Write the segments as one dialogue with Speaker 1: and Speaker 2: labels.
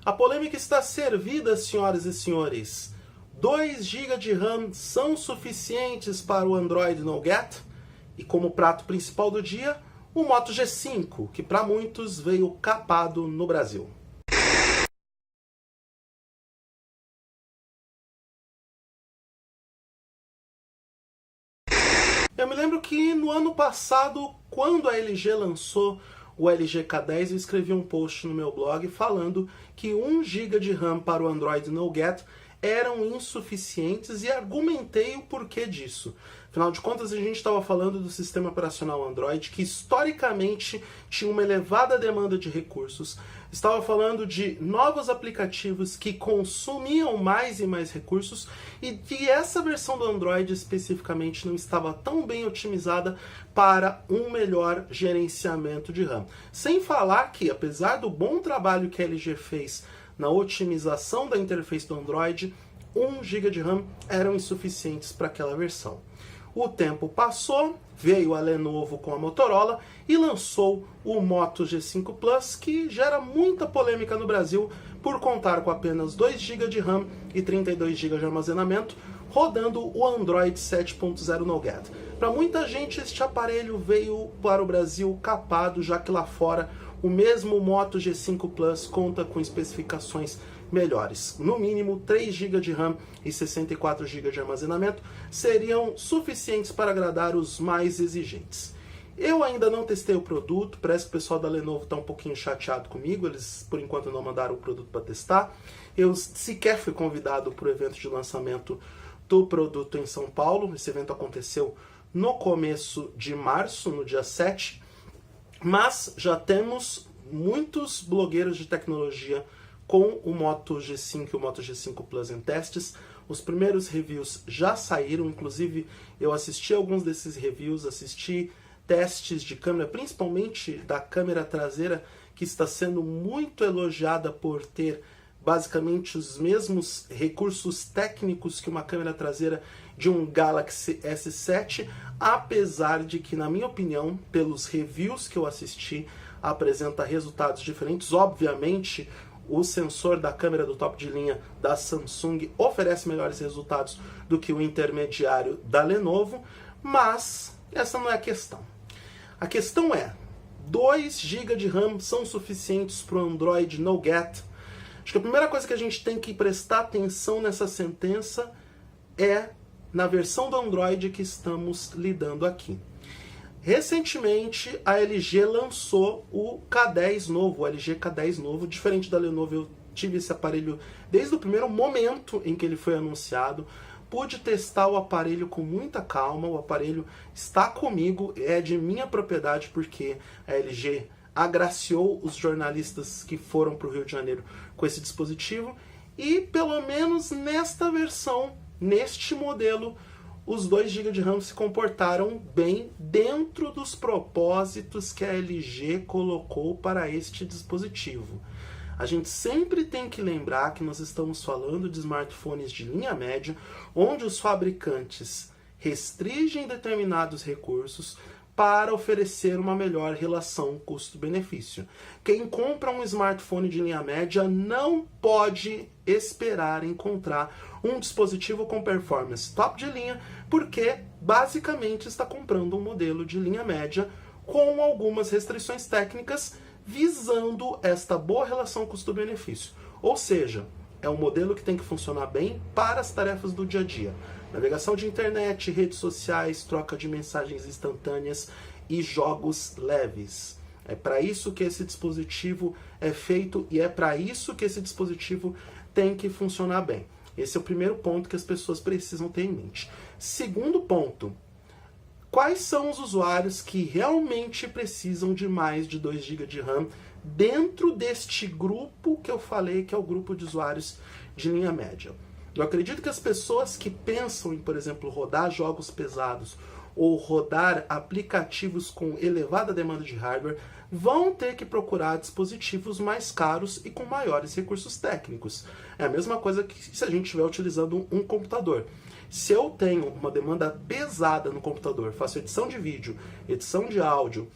Speaker 1: A polêmica está servida, senhoras e senhores. 2 GB de RAM são suficientes para o Android Nougat? E como prato principal do dia, o Moto G5, que para muitos veio capado no Brasil. Eu me lembro que no ano passado, quando a LG lançou o LG K10, eu escrevi um post no meu blog falando que 1 GB de RAM para o Android Nougat eram insuficientes e argumentei o porquê disso. Afinal de contas, a gente estava falando do sistema operacional Android, que historicamente tinha uma elevada demanda de recursos. Estava falando de novos aplicativos que consumiam mais e mais recursos e que essa versão do Android especificamente não estava tão bem otimizada para um melhor gerenciamento de RAM. Sem falar que, apesar do bom trabalho que a LG fez na otimização da interface do Android, 1 GB de RAM eram insuficientes para aquela versão. O tempo passou, veio a Lenovo com a Motorola e lançou o Moto G5 Plus, que gera muita polêmica no Brasil por contar com apenas 2 GB de RAM e 32 GB de armazenamento, rodando o Android 7.0 Nougat. Para muita gente, este aparelho veio para o Brasil capado, já que lá fora o mesmo Moto G5 Plus conta com especificações melhores. No mínimo, 3 GB de RAM e 64 GB de armazenamento seriam suficientes para agradar os mais exigentes. Eu ainda não testei o produto, parece que o pessoal da Lenovo está um pouquinho chateado comigo, eles por enquanto não mandaram o produto para testar. Eu sequer fui convidado para o evento de lançamento do produto em São Paulo, esse evento aconteceu no começo de março, no dia 7, mas já temos muitos blogueiros de tecnologia com o Moto G5 e o Moto G5 Plus em testes. Os primeiros reviews já saíram, inclusive eu assisti alguns desses reviews, assisti testes de câmera, principalmente da câmera traseira, que está sendo muito elogiada por ter basicamente os mesmos recursos técnicos que uma câmera traseira de um Galaxy S7, apesar de que, na minha opinião, pelos reviews que eu assisti, apresenta resultados diferentes. Obviamente, o sensor da câmera do top de linha da Samsung oferece melhores resultados do que o intermediário da Lenovo, mas essa não é a questão. A questão é, 2 GB de RAM são suficientes para o Android Nougat? Acho que a primeira coisa que a gente tem que prestar atenção nessa sentença é na versão do Android que estamos lidando aqui. Recentemente, a LG lançou o K10 novo, o LG K10 novo. Diferente da Lenovo, eu tive esse aparelho desde o primeiro momento em que ele foi anunciado. Pude testar o aparelho com muita calma, o aparelho está comigo, é de minha propriedade porque a LG agraciou os jornalistas que foram para o Rio de Janeiro com esse dispositivo e pelo menos nesta versão, neste modelo, os 2 GB de RAM se comportaram bem dentro dos propósitos que a LG colocou para este dispositivo. A gente sempre tem que lembrar que nós estamos falando de smartphones de linha média, onde os fabricantes restringem determinados recursos para oferecer uma melhor relação custo-benefício. Quem compra um smartphone de linha média não pode esperar encontrar um dispositivo com performance top de linha, porque basicamente está comprando um modelo de linha média com algumas restrições técnicas visando esta boa relação custo-benefício. Ou seja, é um modelo que tem que funcionar bem para as tarefas do dia a dia. Navegação de internet, redes sociais, troca de mensagens instantâneas e jogos leves. É para isso que esse dispositivo é feito e é para isso que esse dispositivo tem que funcionar bem. Esse é o primeiro ponto que as pessoas precisam ter em mente. Segundo ponto, quais são os usuários que realmente precisam de mais de 2 GB de RAM dentro deste grupo que eu falei que é o grupo de usuários de linha média? Eu acredito que as pessoas que pensam em, por exemplo, rodar jogos pesados ou rodar aplicativos com elevada demanda de hardware vão ter que procurar dispositivos mais caros e com maiores recursos técnicos. É a mesma coisa que se a gente estiver utilizando um computador. Se eu tenho uma demanda pesada no computador, faço edição de vídeo, edição de áudio,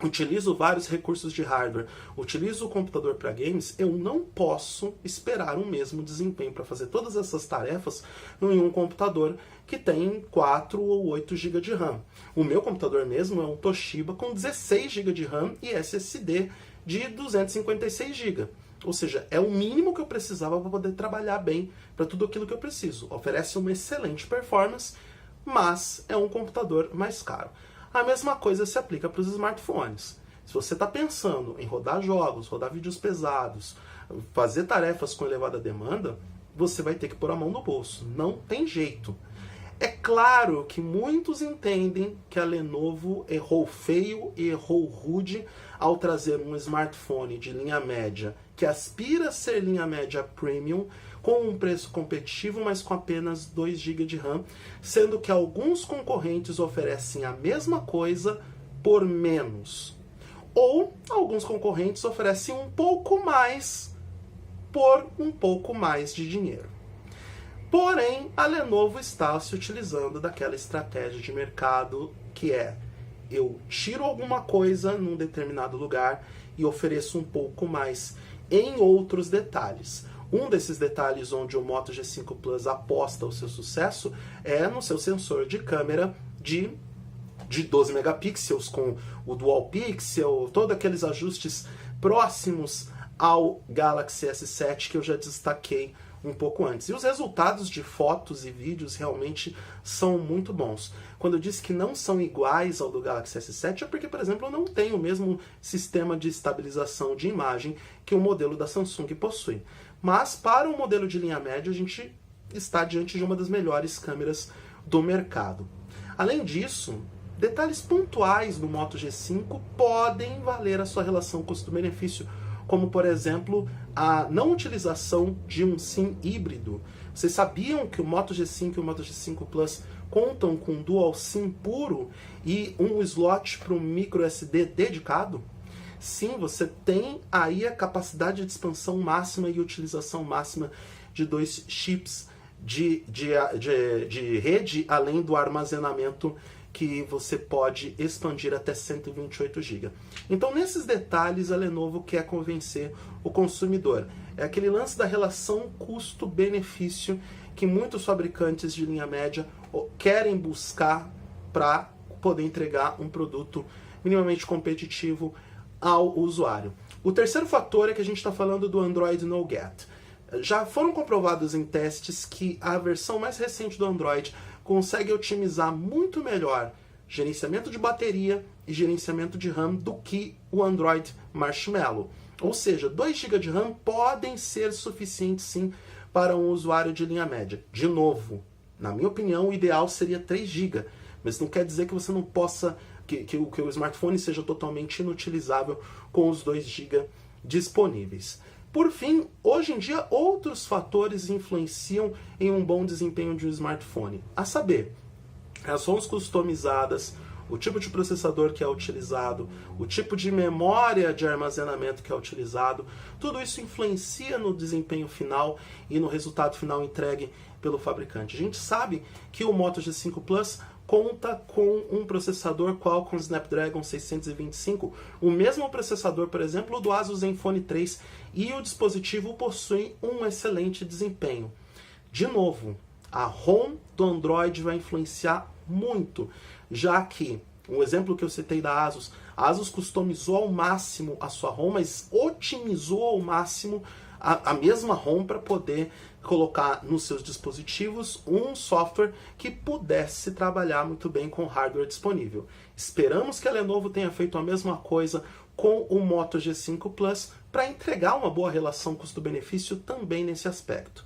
Speaker 1: utilizo vários recursos de hardware, utilizo o computador para games, eu não posso esperar o mesmo desempenho para fazer todas essas tarefas em um computador que tem 4 ou 8 GB de RAM. O meu computador mesmo é um Toshiba com 16 GB de RAM e SSD de 256 GB. Ou seja, é o mínimo que eu precisava para poder trabalhar bem para tudo aquilo que eu preciso. Oferece uma excelente performance, mas é um computador mais caro. A mesma coisa se aplica para os smartphones. Se você está pensando em rodar jogos, rodar vídeos pesados, fazer tarefas com elevada demanda, você vai ter que pôr a mão no bolso. Não tem jeito. É claro que muitos entendem que a Lenovo errou feio e errou rude ao trazer um smartphone de linha média que aspira a ser linha média premium com um preço competitivo, mas com apenas 2 GB de RAM, sendo que alguns concorrentes oferecem a mesma coisa por menos. Ou alguns concorrentes oferecem um pouco mais por um pouco mais de dinheiro. Porém, a Lenovo está se utilizando daquela estratégia de mercado que é: eu tiro alguma coisa num determinado lugar e ofereço um pouco mais em outros detalhes. Um desses detalhes onde o Moto G5 Plus aposta o seu sucesso é no seu sensor de câmera de 12 megapixels, com o Dual Pixel, todos aqueles ajustes próximos ao Galaxy S7 que eu já destaquei um pouco antes. E os resultados de fotos e vídeos realmente são muito bons. Quando eu disse que não são iguais ao do Galaxy S7 é porque, por exemplo, eu não tenho o mesmo sistema de estabilização de imagem que o modelo da Samsung possui. Mas para um modelo de linha média, a gente está diante de uma das melhores câmeras do mercado. Além disso, detalhes pontuais no Moto G5 podem valer a sua relação custo-benefício, como, por exemplo, a não utilização de um SIM híbrido. Vocês sabiam que o Moto G5 e o Moto G5 Plus contam com dual SIM puro e um slot para um micro SD dedicado? Sim, você tem aí a capacidade de expansão máxima e utilização máxima de 2 chips de rede, além do armazenamento que você pode expandir até 128 GB. Então, nesses detalhes, a Lenovo quer convencer o consumidor. É aquele lance da relação custo-benefício que muitos fabricantes de linha média querem buscar para poder entregar um produto minimamente competitivo ao usuário. O terceiro fator é que a gente está falando do Android Nougat. Já foram comprovados em testes que a versão mais recente do Android consegue otimizar muito melhor gerenciamento de bateria e gerenciamento de RAM do que o Android Marshmallow. Ou seja, 2 GB de RAM podem ser suficientes sim para um usuário de linha média. De novo, na minha opinião, o ideal seria 3 GB, mas não quer dizer que você não possa, que o smartphone seja totalmente inutilizável com os 2 GB disponíveis. Por fim, hoje em dia, outros fatores influenciam em um bom desempenho de um smartphone. A saber, ações customizadas, o tipo de processador que é utilizado, o tipo de memória de armazenamento que é utilizado, tudo isso influencia no desempenho final e no resultado final entregue pelo fabricante. A gente sabe que o Moto G5 Plus conta com um processador Qualcomm Snapdragon 625, o mesmo processador, por exemplo, do Asus Zenfone 3, e o dispositivo possui um excelente desempenho. De novo, a ROM do Android vai influenciar muito, já que, um exemplo que eu citei da Asus, a Asus customizou ao máximo a sua ROM, mas otimizou ao máximo a mesma ROM para poder colocar nos seus dispositivos um software que pudesse trabalhar muito bem com o hardware disponível. Esperamos que a Lenovo tenha feito a mesma coisa com o Moto G5 Plus para entregar uma boa relação custo-benefício também nesse aspecto.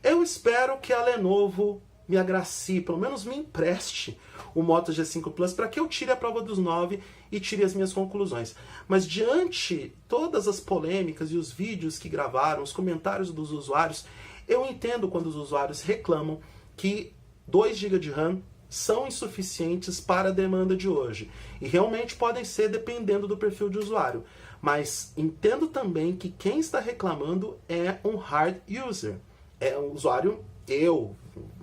Speaker 1: Eu espero que a Lenovo me agracie, pelo menos me empreste o Moto G5 Plus para que eu tire a prova dos 9 e tire as minhas conclusões. Mas diante todas as polêmicas e os vídeos que gravaram, os comentários dos usuários, eu entendo quando os usuários reclamam que 2 GB de RAM são insuficientes para a demanda de hoje. E realmente podem ser dependendo do perfil de usuário. Mas entendo também que quem está reclamando é um hard user. É um usuário,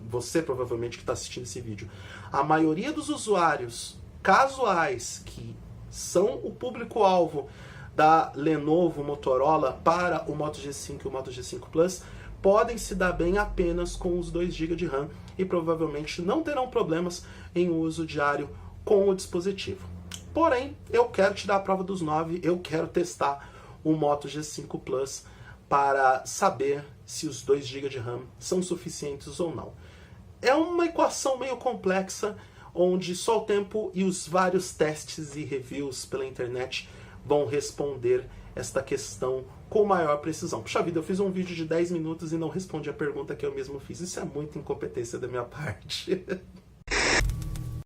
Speaker 1: você provavelmente que está assistindo esse vídeo. A maioria dos usuários casuais que são o público-alvo da Lenovo Motorola para o Moto G5 e o Moto G5 Plus, podem se dar bem apenas com os 2 GB de RAM e provavelmente não terão problemas em uso diário com o dispositivo. Porém, eu quero tirar a prova dos 9, eu quero testar o Moto G5 Plus para saber se os 2 GB de RAM são suficientes ou não. É uma equação meio complexa, onde só o tempo e os vários testes e reviews pela internet vão responder esta questão com maior precisão. Puxa vida, eu fiz um vídeo de 10 minutos e não respondi a pergunta que eu mesmo fiz. Isso é muita incompetência da minha parte.